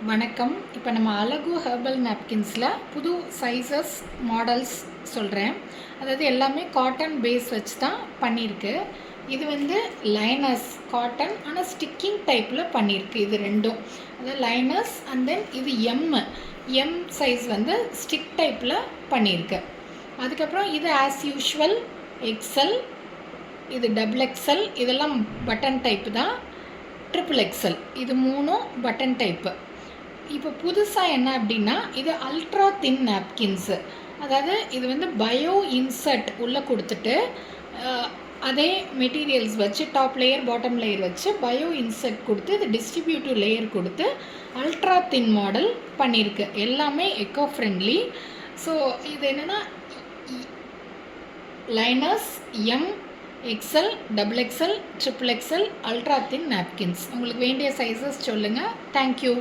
வணக்கம். இப்போ நம்ம அழகு ஹெர்பல் நாப்கின்ஸில் புது சைஸஸ் மாடல்ஸ் சொல்கிறேன். அதாவது எல்லாமே காட்டன் பேஸ் வச்சு தான் பண்ணியிருக்கு. இது வந்து லைனர்ஸ் காட்டன், ஆனால் ஸ்டிக்கிங் டைப்பில் பண்ணியிருக்கு. இது ரெண்டும், அதாவது லைனர்ஸ் அண்ட் தென் இது எம் சைஸ் வந்து ஸ்டிக் டைப்பில் பண்ணியிருக்கு. அதுக்கப்புறம் இது ஆஸ் யூஷுவல் எக்ஸல், இது டபுள் எக்ஸல், இதெல்லாம் பட்டன் டைப்பு தான். ட்ரிபிள் எக்ஸல், இது மூணும் பட்டன் டைப்பு. இப்போ புதுசாக என்ன அப்படின்னா, இது அல்ட்ரா தின் நாப்கின்ஸு. அதாவது இது வந்து பயோ இன்சர்ட் உள்ளே கொடுத்துட்டு அதே மெட்டீரியல்ஸ் வச்சு டாப் லேயர் பாட்டம் லேயர் வச்சு பயோ இன்சர்ட் கொடுத்து இது டிஸ்ட்ரிபியூட்டிவ் லேயர் கொடுத்து அல்ட்ரா தின் மாடல் பண்ணியிருக்கு. எல்லாமே எக்கோ ஃப்ரெண்ட்லி. ஸோ இது என்னென்னா liners M, XL, double XL, triple XL, ultra thin napkins. உங்களுக்கு வேண்டிய சைஸஸ் சொல்லுங்கள். தேங்க்யூ.